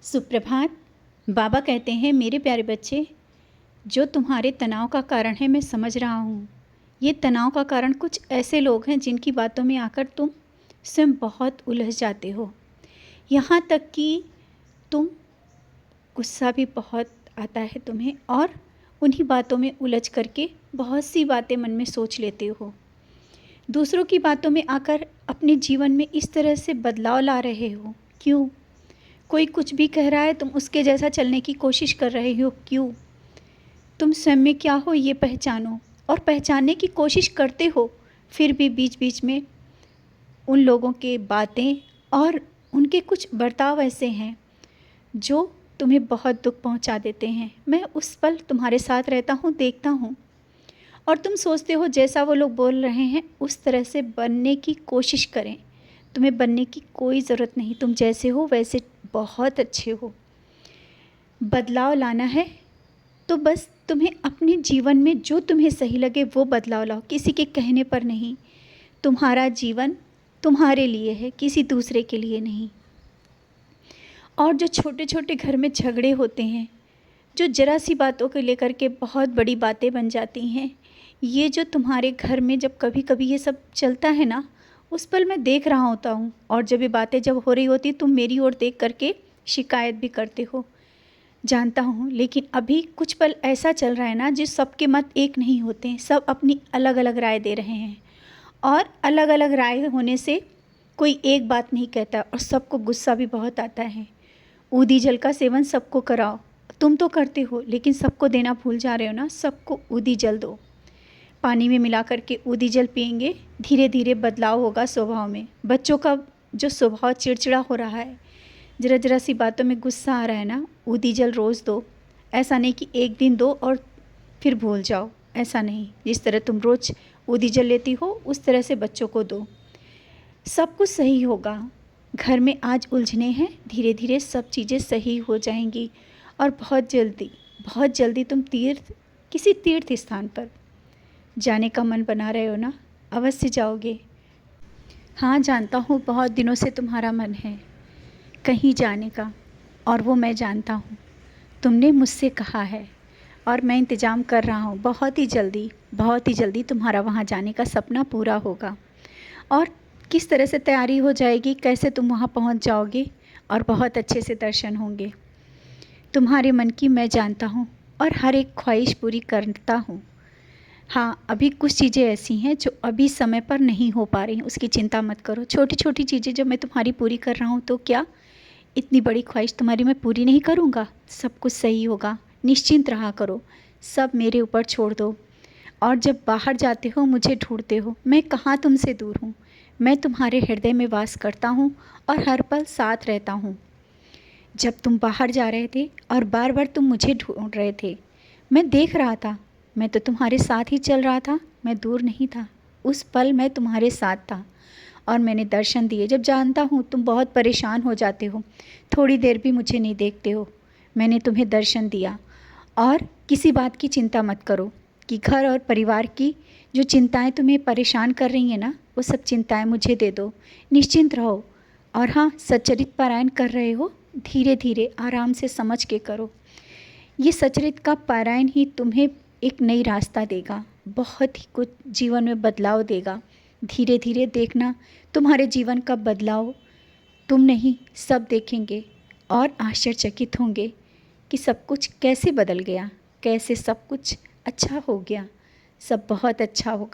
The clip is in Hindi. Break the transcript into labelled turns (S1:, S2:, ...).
S1: सुप्रभात। बाबा कहते हैं, मेरे प्यारे बच्चे, जो तुम्हारे तनाव का कारण है मैं समझ रहा हूँ। ये तनाव का कारण कुछ ऐसे लोग हैं जिनकी बातों में आकर तुम स्वयं बहुत उलझ जाते हो। यहाँ तक कि तुम गुस्सा भी बहुत आता है तुम्हें, और उन्हीं बातों में उलझ करके बहुत सी बातें मन में सोच लेते हो। दूसरों की बातों में आकर अपने जीवन में इस तरह से बदलाव ला रहे हो। क्यों? कोई कुछ भी कह रहा है, तुम उसके जैसा चलने की कोशिश कर रहे हो। क्यों? तुम स्वयं में क्या हो ये पहचानो, और पहचानने की कोशिश करते हो, फिर भी बीच बीच में उन लोगों के बातें और उनके कुछ बर्ताव ऐसे हैं जो तुम्हें बहुत दुख पहुंचा देते हैं। मैं उस पल तुम्हारे साथ रहता हूं, देखता हूं, और तुम सोचते हो जैसा वो लोग बोल रहे हैं उस तरह से बनने की कोशिश करें। तुम्हें बनने की कोई ज़रूरत नहीं, तुम जैसे हो वैसे बहुत अच्छे हो। बदलाव लाना है तो बस तुम्हें अपने जीवन में जो तुम्हें सही लगे वो बदलाव लाओ, किसी के कहने पर नहीं। तुम्हारा जीवन तुम्हारे लिए है, किसी दूसरे के लिए नहीं। और जो छोटे छोटे घर में झगड़े होते हैं, जो ज़रा सी बातों को लेकर के बहुत बड़ी बातें बन जाती हैं, ये जो तुम्हारे घर में जब कभी कभी ये सब चलता है ना, उस पल मैं देख रहा होता हूँ। और जब ये बातें जब हो रही होती तुम मेरी ओर देख करके शिकायत भी करते हो, जानता हूँ। लेकिन अभी कुछ पल ऐसा चल रहा है ना जिस सबके मत एक नहीं होते हैं, सब अपनी अलग अलग राय दे रहे हैं। और अलग अलग राय होने से कोई एक बात नहीं कहता, और सबको गुस्सा भी बहुत आता है। ऊदी जल का सेवन सबको कराओ, तुम तो करते हो लेकिन सबको देना भूल जा रहे हो ना। सबको ऊदी जल दो, पानी में मिला करके ऊदी जल पिएंगे, धीरे धीरे बदलाव होगा स्वभाव में। बच्चों का जो स्वभाव चिड़चिड़ा हो रहा है, ज़रा ज़रा सी बातों में गुस्सा आ रहा है ना, ऊदी जल रोज़ दो। ऐसा नहीं कि एक दिन दो और फिर भूल जाओ, ऐसा नहीं। जिस तरह तुम रोज़ ऊदी जल लेती हो उस तरह से बच्चों को दो, सब कुछ सही होगा। घर में आज उलझने हैं, धीरे धीरे सब चीज़ें सही हो जाएंगी। और बहुत जल्दी तुम किसी तीर्थ स्थान पर जाने का मन बना रहे हो ना, अवश्य जाओगे। हाँ, जानता हूँ बहुत दिनों से तुम्हारा मन है कहीं जाने का, और वो मैं जानता हूँ। तुमने मुझसे कहा है और मैं इंतज़ाम कर रहा हूँ। बहुत ही जल्दी तुम्हारा वहाँ जाने का सपना पूरा होगा। और किस तरह से तैयारी हो जाएगी, कैसे तुम वहाँ पहुँच जाओगे, और बहुत अच्छे से दर्शन होंगे। तुम्हारे मन की मैं जानता हूँ और हर एक ख्वाहिश पूरी करता हूँ। हाँ, अभी कुछ चीज़ें ऐसी हैं जो अभी समय पर नहीं हो पा रही हैं, उसकी चिंता मत करो। छोटी छोटी चीज़ें जब मैं तुम्हारी पूरी कर रहा हूँ तो क्या इतनी बड़ी ख्वाहिश तुम्हारी मैं पूरी नहीं करूँगा? सब कुछ सही होगा, निश्चिंत रहा करो, सब मेरे ऊपर छोड़ दो। और जब बाहर जाते हो मुझे ढूंढते हो, मैं कहाँ तुमसे दूर हूँ। मैं तुम्हारे हृदय में वास करता हूँ और हर पल साथ रहता हूँ। जब तुम बाहर जा रहे थे और बार बार तुम मुझे ढूंढ रहे थे, मैं देख रहा था, मैं तो तुम्हारे साथ ही चल रहा था, मैं दूर नहीं था। उस पल मैं तुम्हारे साथ था और मैंने दर्शन दिए। जब जानता हूँ तुम बहुत परेशान हो जाते हो, थोड़ी देर भी मुझे नहीं देखते हो, मैंने तुम्हें दर्शन दिया। और किसी बात की चिंता मत करो कि घर और परिवार की जो चिंताएं तुम्हें परेशान कर रही हैं ना, वो सब चिंताएं मुझे दे दो, निश्चिंत रहो। और हाँ, सच्चरित पारायण कर रहे हो, धीरे धीरे आराम से समझ के करो। ये सच्चरित का पारायण ही तुम्हें एक नई रास्ता देगा, बहुत ही कुछ जीवन में बदलाव देगा। धीरे धीरे देखना, तुम्हारे जीवन का बदलाव तुम नहीं सब देखेंगे और आश्चर्यचकित होंगे कि सब कुछ कैसे बदल गया, कैसे सब कुछ अच्छा हो गया। सब बहुत अच्छा होगा।